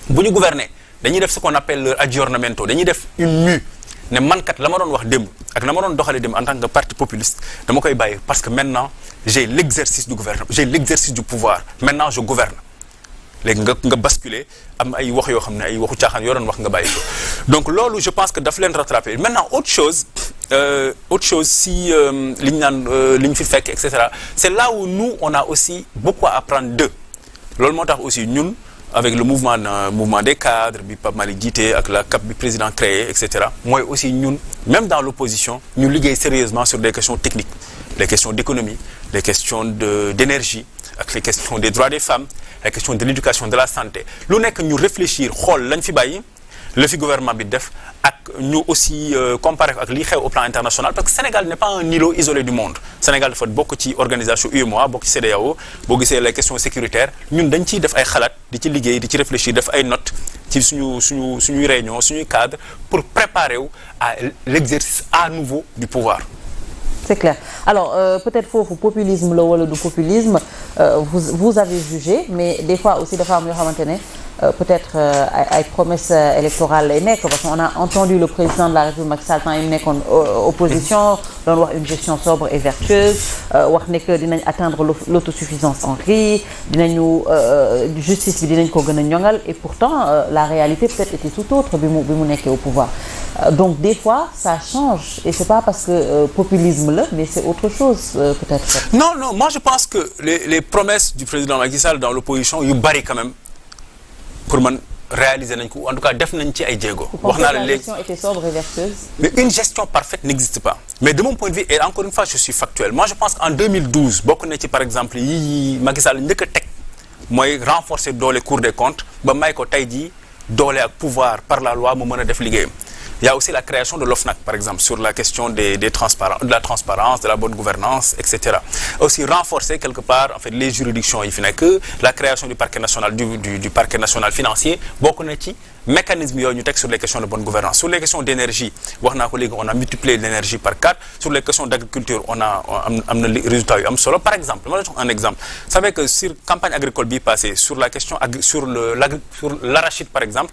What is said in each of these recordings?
bu ñu gouverner dañuy def ce qu'on appelle leur aggiornamento dañuy def une mue ne man kat la ma doon wax démb ak na ma doon doxalee démb en tant que parti populiste dama koy bàyyi parce que maintenant j'ai l'exercice du gouvernement j'ai l'exercice du pouvoir maintenant je gouverne léegi nga basculer am ay wax yoo xam ne ay waxu caaxaan yoo doon wax nga bàyyi ko donc loolu je pense que daf leen rattraper maintenant autre chose si li ñu naan li ñu fi fekk et cetera c'est là où nous on a aussi beaucoup à apprendre d'eux loolu moo tax aussi ñun avec le mouvement des cadres bi Pape Malick jiite ak la CAP bi président créé et cetera mooy aussi ñun même dans l'opposition ñu liggéey sérieusement sur des questions techniques les questions d'économie les questions d'énergie ak les questions des droits des femmes les questions de l'éducation de la santé lu nekk ñu réfléchir xool lañ fi bàyyi la fi gouvernement bi def ak ñu aussi comparer ak li xew au plan international parce que Sénégal n'est pas un îlot isolé du monde Sénégal dafa bokk ci organisation UEMOA bokk ci CEDEAO boo gisee les questions sécuritaires ñun dañ ciy def ay xalaat di ci liggéey di ci réfléchir def ay notes ci suñuy réunion suñuy cadre pour préparer wu à l'exercice à nouveau du pouvoir. C'est clair alors peut-être foofu populisme la wala du populisme vous avez jugé mais des fois aussi dafa am yoo xamante ne peut-être ay promesses électorales lay nekk parce qu'on a entendu le président de la République Macky Sall temps yi mu nekkoon opposition doon wax une gestion sobre et vertueuse wax ne que dinañ atteindre l'autosuffisance en riz dinañu justice bi dinañ ko gën a ñoŋal et pourtant la réalité peut-être était tout autre bi mu nekkee au pouvoir donc des fois ça change et c'est pas parce que populisme là mais c'est autre chose peut-être. Non moi je pense que les promesses du président Macky Sall dans l'opposition yu bari quand même pour man réaliser nañ ko en tout cas def nañ ci ay jéego. wax naa la léegi gestion était sobre et vertueuse. mais une gestion parfaite n'existe pas mais de mon point de vue et encore une fois je suis factuel moi je pense qu'en 2012 bokk na ci par exemple yi Macky Sall njëkk a teg mooy renforcer doole Cour des comptes ba may ko tey jii doole ak pouvoir par la loi mu mën a def liggéeyam. Il y a aussi la création de l'OFNAC par exemple sur la question de la transparence de la bonne gouvernance etc. Aussi renforcer quelque part en fait les juridictions yi fi nekk la création du parquet national du parquet national financier bokk na ci mécanisme yooyu ñu teg sur les questions de bonne gouvernance sur les questions d'énergie wax naa ko léegi on a multiplié l'énergie par 4 sur les questions d'agriculture on a am na résultats yu am solo par exemple ma la jox un exemple vous savez que sur campagne agricole bi passée sur la question sur l'arachide par exemple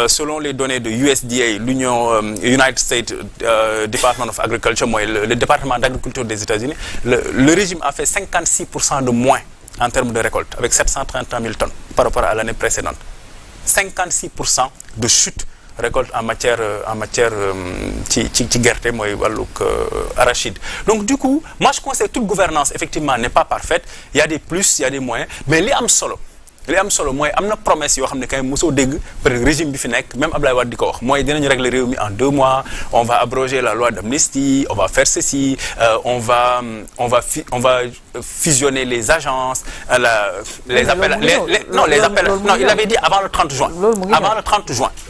selon les données de USDA l'Union United States Department of Agriculture mooy le département d'agriculture des États-Unis le régime a fait 56% de moins en termes de récolte avec 731 000 tonnes par rapport à l'année précédente 56% de chute récolte en matière ci gerte mooy wàllug arachide donc du coup moi je conseille toute gouvernance effectivement n'est pas parfaite il y a des plus il y a des moins mais li am solo mooy am na promesse yoo xam ne kay mosoo dégg peut-être régime bi fi nekk même Abdoulaye Wade di ko wax mooy dinañu régler réew mi en 2 mois on va abroger la loi d'amnistie on va faire ceci on va fusionner les agences les appels il avait dit avant le 30 juin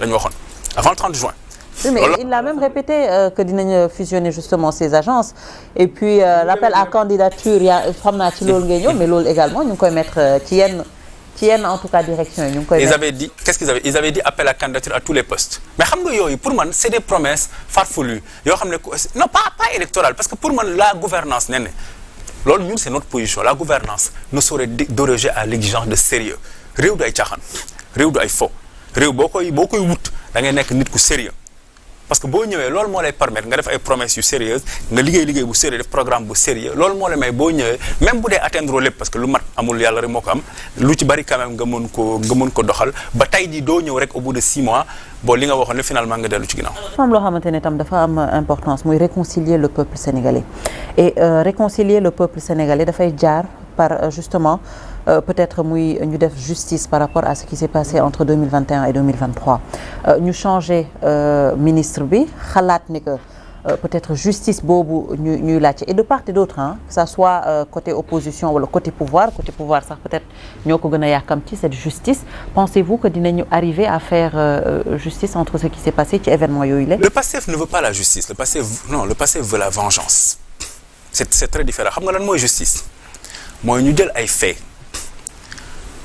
la ñu waxoon avant le 30 juin. Oui, mais il a même répété que dinañ fusionner justement ces agences et puis l'appel à candidature ya xam naa ci loolu ngay ñëw mais loolu également ñu ngi koy mettre ci yenn en tout cas direction yi ñu ngi koy. Ils avaient dit appel à candidature à tous les postes mais xam nga yooyu pour man c'est des promesses farfelues yoo xam ne non pas électorales parce que pour man la gouvernance nee na loolu ñun c'est notre position la gouvernance ne saurait déroger à l'exigence de sérieux réew du ay caaxaan réew du ay fo réew boo koy wut da ngay nekk nit ku sérieux parce que boo ñëwee loolu moo lay permettre nga def ay promesses yu sérieuses nga liggéey bu sérieux def programme bu sérieux loolu moo lay may boo ñëwee même bu dee atteindre lépp parce que lu mat amul yàlla rek moo ko am lu ci bari quand même nga mën ko doxal ba tey jii doo ñëw rek au bout de 6 mois bon li nga waxoon ne finalement nga dellu ci ginnaaw. dafa am loo xamante ne tam dafa am importance muy réconcilier le peuple sénégalais et réconcilier le peuple sénégalais dafay jaar par justement peut-être muy ñu def justice par rapport à ce qui s'est passé entre 2021 et 2023 ñu changer ministre bi xalaat ni que peut-être justice boobu ñuy laajte et de part et d'autre que ça soit côté opposition wala côté pouvoir sax peut-être ñoo ko gën a yàkkamti cette justice pensez-vous que dinañu arriver à faire justice entre ce qui s'est passé ci événement yooyu la. Le PASTEF ne veut pas la justice le PASTEF veut la vengeance c'est très différent xam nga lan mooy justice mooy ñu jël ay faits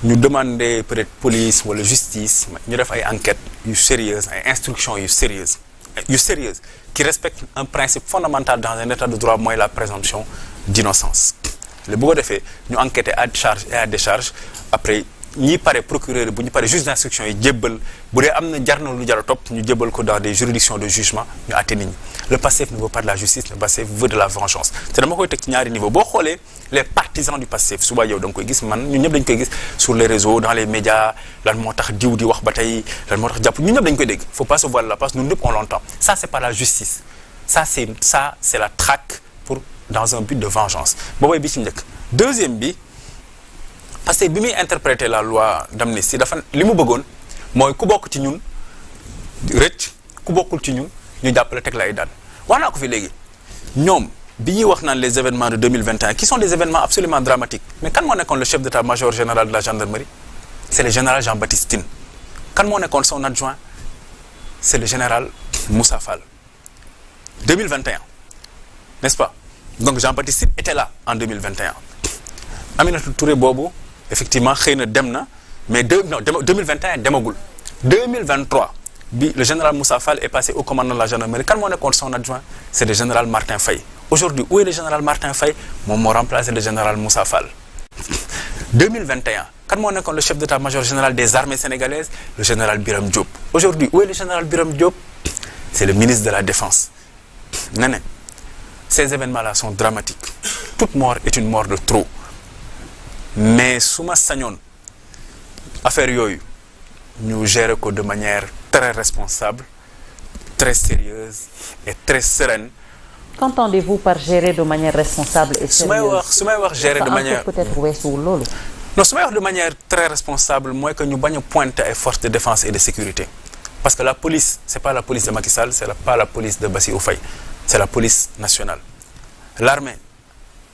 ñu demander peut-être police wala justice ñu def ay enquêtes yu sérieuses ay instructions yu sérieuses qui respectent un principe fondamental dans un état de droit mooy la présomption d'innocence le bu ko defee ñu enquêter à charge et à décharge après ñi pare procureur bu ñu pare juge d'instruction yi jébbal bu dee am na jar na lu jar a topp ñu jébbal ko dans des juridictions de jugement ñu àtte nit ñi le Pastef ne veut pas de la justice le Pastef veut de la vengeance te dama koy teg ci ñaari niveau boo xoolee les partisans du Pastef suba yow da nga koy gis man ñun ñëpp dañu koy gis sur les réseaux dans les médias lan moo tax diw di wax ba tey lan moo tax jàpp ñun ñëpp dañu koy dégg faut pas se voiler la face ñun ñëpp on l'entend ça c'est pas la justice ça c'est la traque pour dans un but de vengeance boobooy bi ci njëkk deuxième bi parce que bi muy interpréter la loi d'amnistie dafa li mu bëggoon mooy ku bokk ci ñun rëcc ku bokkul ci ñun ñu jàppale teg la ay daan wax naa ko fi léegi ñoom bi ñuy wax naan les événements de 2021 qui sont des événements absolument dramatiques mais kan moo nekkoon le chef d'état-major général de la gendarmerie c'est le général Jean-Baptiste Tine kan moo nekkoon son adjoint c'est le général Moussa Fall 2021 n'est-ce pas donc Jean-Baptiste Tine était là en 2021 Aminata Touré boobu effectivement xëy na dem na mais 2021 demagul 2023 bi le général Moussa Fall est passé au commandement de la gendarmerie kan moo nekkoon son adjoint c'est le général Martin Faye aujourd'hui où est le général Martin Faye moom moo remplacé le général Moussa Fall 2021 kan moo nekkoon le chef d'état-major général des armées sénégalaises le général Biram Diop aujourd'hui où est le général Biram Diop c'est le ministre de la défense nee ces événements-là sont dramatiques toute mort est une mort de trop mais su ma sañoon affaire yooyu ñu gérer ko de manière très responsable très sérieuse et très sereine. Qu'entendez-vous par gérer de manière responsable et sérieuse? su may wax gérer de manière peut-être weesuwul loolu. non su may wax de manière très responsable mooy que ñu bañ a pointer ay forces de défense et de sécurité parce que la police c'est pas la police de Macky Sall pas la police de Bassirou Faye c'est la police nationale. L'armée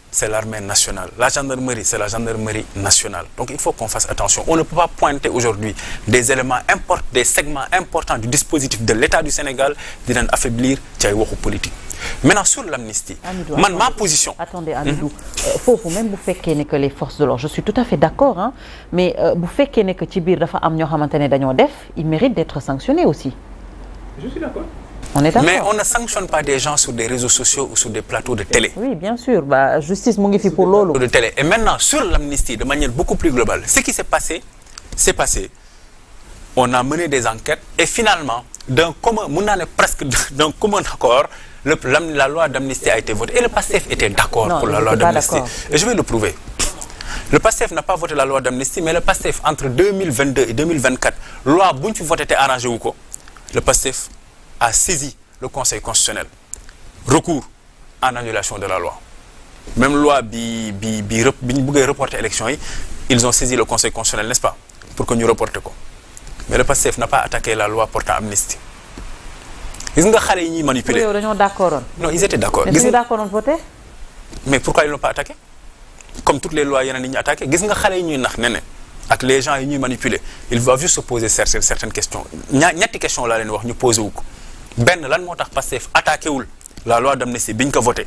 c'est l'armée nationale. La gendarmerie, c'est la gendarmerie nationale. Donc il faut qu'on fasse attention. On ne peut pas pointer aujourd'hui des éléments importants, des segments importants du dispositif de l'État du Sénégal di leen affaiblir ci ay waxu politique. Maintenant sur l'amnistie, ma position. Attendez Amidou, foofu même bu fekkee ne que les forces de l'ordre, je suis tout à fait d'accord hein, mais bu fekkee ne que ci biir dafa am ñoo xamante ne dañoo def, ils méritent d'être sanctionnés aussi. Je suis d'accord. On est d'accord. Mais on ne sanctionne pas des gens sur des réseaux sociaux ou sur des plateaux de télé. Oui, bien sûr. Bah, justice mu ngi fi pour loolu. De télé. Et maintenant, sur l'amnistie, de manière beaucoup plus globale, ce qui s'est passé, on a mené des enquêtes et finalement, d'un commun accord, la loi d'amnistie a été votée. Et le PASTEF était d'accord pour la loi d'amnistie. Et je vais le prouver. Le PASTEF n'a pas voté la loi d'amnistie, mais le PASTEF, entre 2022 et 2024, loi bu ñu fi voté te arrangé wu ko, le PASTEF a saisi le Conseil constitutionnel. Recours en annulation de la loi. Même loi bi ñu bëggee reporter élection yi, ils ont saisi le Conseil constitutionnel, n'est-ce pas, pour que ñu reporter ko. Mais le PASTEF n'a pas attaqué la loi portant amnistie. Gis nga xale yi ñuy manipuler. Yow dañoo d'accord. Non, ils étaient d'accord. Mais d'accord on voté. Mais pourquoi ils l'ont pas attaqué? Comme toutes les lois yeneen yi ñu attaqué. Gis nga xale yi ñuy nax ne ak les gens yi ñuy manipuler, ils doivent juste se poser certaines questions. ñetti question laa leen wax ñu posé wu ko. benn lan moo tax Pastef attaqué wul la loi d'amnistie bi ñu ko voté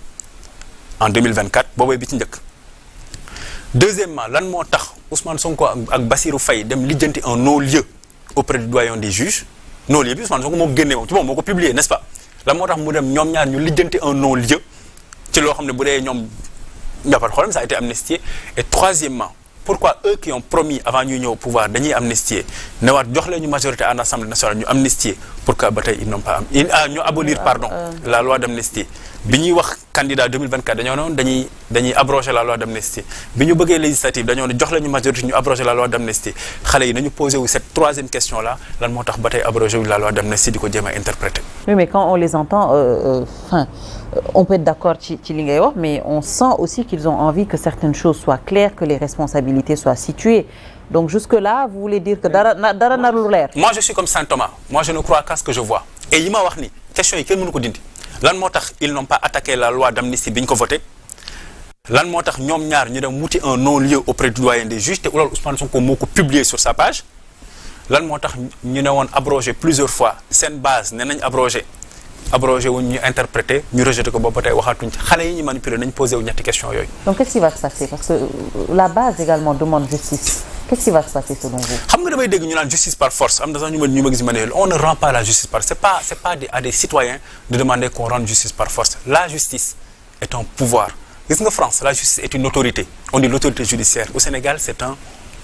en 2024 boobee bi ci njëkk. Deuxièmement lan moo tax Ousmane Sonko ak Bassirou Faye dem lijjanti un non-lieu auprès du doyen des juges non-lieu bi Ousmane Sonko moo ko génne moom ci moom moo ko publié n'est-ce pas. lan moo tax mu dem ñoom ñaar ñu lijjanti un non-lieu ci loo xam ne bu dee ñoom y a pas de problème ça a été amnistié. Et troisièmement pourquoi eux qui ont promis avant ñuy ñëw au pouvoir dañuy amnistier ne waat jox leen ñu majorité à l'Assemblée nationale ñu amnistier pourquoi ba tey ils n'ont pas ñu abolir pardon la loi d'amnistie bi ñuy wax candidat 2024 dañoo noonu dañuy abroger la loi d'amnistie bi ñu bëggee législative dañoo ne jox leen ñu majorité ñu abroger la loi d'amnistie xale yi nañu posé wu cette troisième question là lan moo tax ba tey abrogé wu la loi d'amnistie di ko jéem a interpréter. Oui mais quand on les entend on peut être d'accord ci li ngay wax mais on sent aussi qu'ils ont envie que certaines choses soient claires que les responsabilités soient situées donc jusque-là vous voulez dire que dara narul leer. Moi je suis comme Saint Thomas moi je ne crois qu'à ce que je vois et yi ma wax ni question yi kenn mënu ko dindi lan moo tax ils n'ont pas attaqué la loi d'amnistie bi ñu ko voté lan moo tax ñoom ñaar ñu dem wuti un non-lieu auprès du doyen des juges te loolu Ousmane Sonko moo ko publié sur sa page lan moo tax ñu ne woon abrogé plusieurs fois seen base ne nañ abrogé wuñ ñu interprété ñu rejeté ko boobu tey waxaatuñ ci xale yi ñu manipulé nañ posé wu ñetti question yooyu. Donc qu'est-ce qui va se passer parce que la base également demande justice qu'est-ce qui va se passer selon vous. xam nga damay dégg ñu naan justice par force am na sax ñu ma gis ma ne on ne rend pas la justice par c'est pas à des citoyens de demander qu'on rende justice par force. La justice est un pouvoir gis nga France la justice est une autorité on dit l'autorité judiciaire au Sénégal c'est un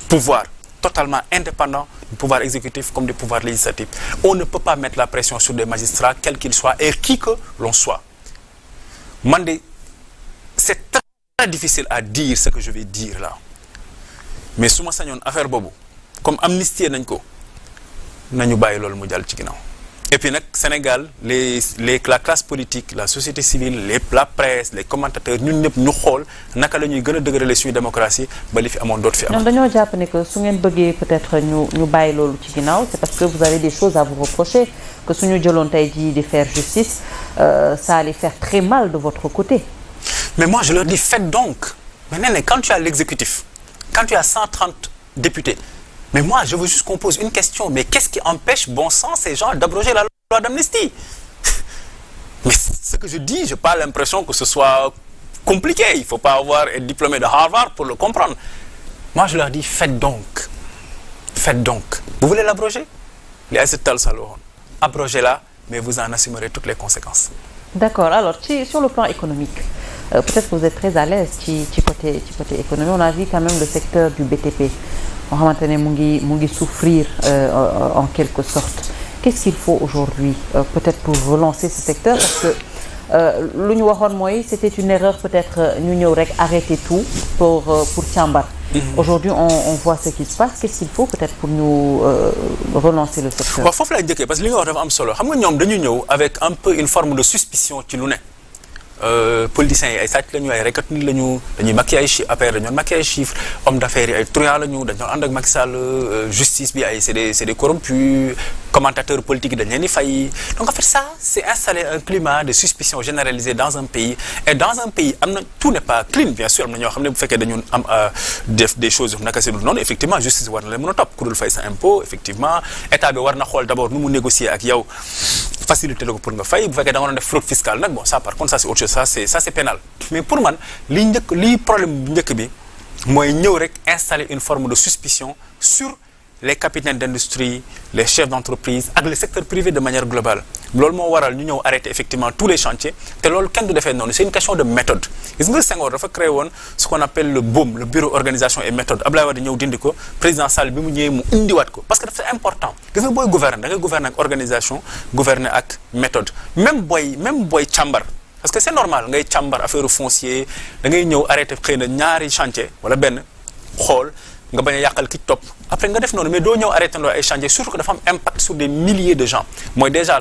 pouvoir totalement indépendants du pouvoir exécutif comme du pouvoir législatif. On ne peut pas mettre la pression sur des magistrats, quels qu'ils soient, et qui que l'on soit. C'est très difficile à dire ce que je vais dire là. Mais su ma sañoon affaire boobu comme amnistie nañ ko nañu bàyyi loolu mu jàll ci ginnaaw. Et puis nag Sénégal la classe politique la société civile la presse les commentateurs ñun ñëpp ñu xool naka la ñuy gën a dëgërale suñu démocratie ba li fi amoon dootu fi am. ñoom dañoo jàpp ne que su ngeen bëggee peut-être ñu bàyyi loolu ci ginnaaw c'est parce que vous avez des choses à vous reprocher que suñu jëloon tey jii di faire justice ça allait faire très mal de votre côté. Mais moi je leur dis faites donc. Mais nee na quand tu as l'exécutif quand tu as 130 députés. Mais moi, je veux juste qu'on pose une question. Mais qu'est-ce qui empêche, bon sang, ces gens d'abroger la loi d'amnistie? Mais ce que je dis, je n'ai pas l'impression que ce soit compliqué. Il ne faut pas être diplômé de Harvard pour le comprendre. Moi, je leur dis, faites donc. Faites donc. Vous voulez l'abroger? Les Aïssata Sall, abrogez-la, mais vous en assumerez toutes les conséquences. D'accord. Alors, sur le plan économique, peut-être que vous êtes très à l'aise côté économie. On a vu quand même le secteur du BTP. moo xamante ne mu ngi souffrir en quelque sorte. Qu'est-ce qu'il faut aujourd'hui peut-être pour relancer ce secteur parce que lu ñu waxoon mooy c'était une erreur peut-être ñu ñëw rek arrêter tout pour càmbar. Aujourd'hui on voit ce qui se passe. Qu'est-ce qu'il faut peut-être pour ñu relancer le secteur. waaw foofu laay njëkkee parce que li nga wax dafa am solo xam nga ñoom dañu ñëw avec un peu une forme de suspicion ci lu ne. Politiciens yi ay sàcc lañu ay rekat nit lañu dañuy maquiller ay chiffres après dañu maquiller ay chiffres hommes d'affaires yi ay truands lañu dañu ànd ak Macky Sall justice bi ay c'est des corrompus commentateurs politiques dañ leen di fay donc en fait ça c'est installer un climat de suspicion généralisée dans un pays et dans un pays am na tout n'est pas clean bien sûr am na ñoo xam ne bu fekkee dañu am def des choses naka si dul noonu effectivement justice war na leen mën a topp ku dul fay sa impôt effectivement état bi war na xool d'abord nu mu négocier ak yow facilité la ko pour nga fay bu fekkee da nga doon def fraude fiscale nag bon ça par contre ça c'est autre chose ça c'est pénal mais pour man li problème bu njëkk bi mooy ñëw rek installer une forme de suspicion sur les capitaines d'industrie les chefs d'entreprise ak le secteur privé de manière globale loolu moo waral ñu ñëw arrêter effectivement tous les chantiers te loolu kenn du defee noonu c'est une question de méthode gis nga Senghor dafa créé woon ce qu'on appelle le BOM le bureau organisation et méthode Abdoulaye Wade ñëw dindi ko président Sall bi mu ñëwee mu indiwaat ko parce que dafa important gis nga booy gouverner da ngay gouverner ak organisation gouverner ak méthode même booy càmbar parce que c'est normal ngay càmbar affaire foncier da ngay ñëw arrêter xëy na ñaari chantier wala benn xool nga bañ a yàqal ki topp après nga def noonu mais doo ñëw arrêté ndoo ay chantier surtout que dafa am impact sur des milliers de gens mooy déjà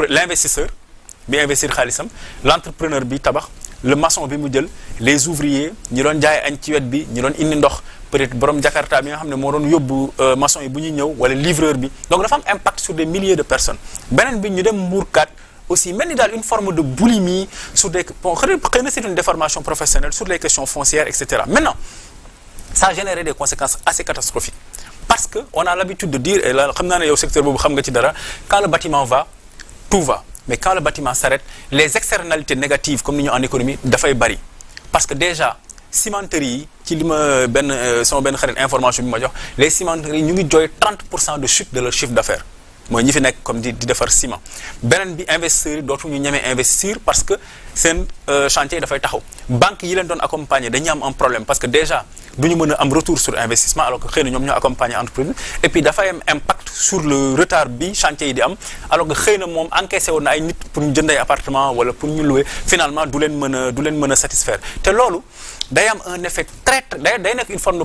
l'investisseur bi investir xaalisam l'entrepreneur bi tabax le maçon bi mu jël les ouvriers ñi doon jaay añ ci wet bi ñi doon indi ndox peut-être borom Jakarta bi nga xam ne moo doon yóbbu maçon yi bu ñuy ñëw wala livreur bi donc dafa am impact sur des milliers de personnes beneen bi ñu dem Mbourkat aussi mel ni daal une forme de boulimie sur des bon xëy na c'est une déformation professionnelle sur les questions foncières etc. Maintenant ça a généré des conséquences assez catastrophiques parce que on a l'habitude de dire et là xam naa ne yow secteur boobu xam nga ci dara quand le bâtiment va tout va mais quand le bâtiment s'arrête les externalités négatives comme ni ñu en économie dafay bari parce que déjà cimenterie yi ci li ma sama benn xarit information bi ma jox les cimenteries ñu ngi jooy 30% de chute de leur chiffre d'affaires mooy ñi fi nekk comme di defar ciment beneen bi investisseurs yi dootuñu ñemee investir parce que seen chantier dafay taxaw banque yi leen doon accompagner dañuy am un problème parce que déjà duñu mën a am retour sur investissement alors que xëy na ñoom ñoo accompagner entreprise et puis dafay am impact sur le retard bi chantier yi di am alors que xëy na moom encaissé woon na ay nit pour ñu jënd ay appartement wala pour ñu louer finalement du leen mën a satisfaire te loolu day am un effet day nekk une forme de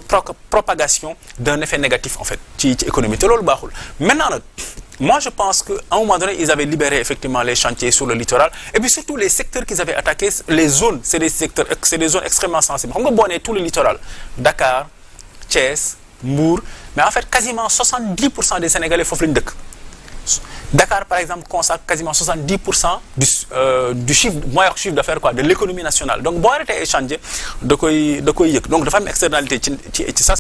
propagation d'un effet négatif en fait ci économie te loolu baaxul maintenant nag moi je pense que à un moment donné ils avaient libéré effectivement les chantiers sur le littoral et puis surtout les secteurs qu'ils avaient attaqués les zones c'est des zones extrêmement sensibles xam nga boo nee tout le littoral Dakar Thiès Mbour mais en fait quasiment 70% des Sénégalais foofu lañu dëkk Dakar par exemple consacre quasiment 70% du chiffre d'affaires quoi de l'économie nationale donc boo arrêté ay chantiers da koy yëg donc dafa am externalité ci ça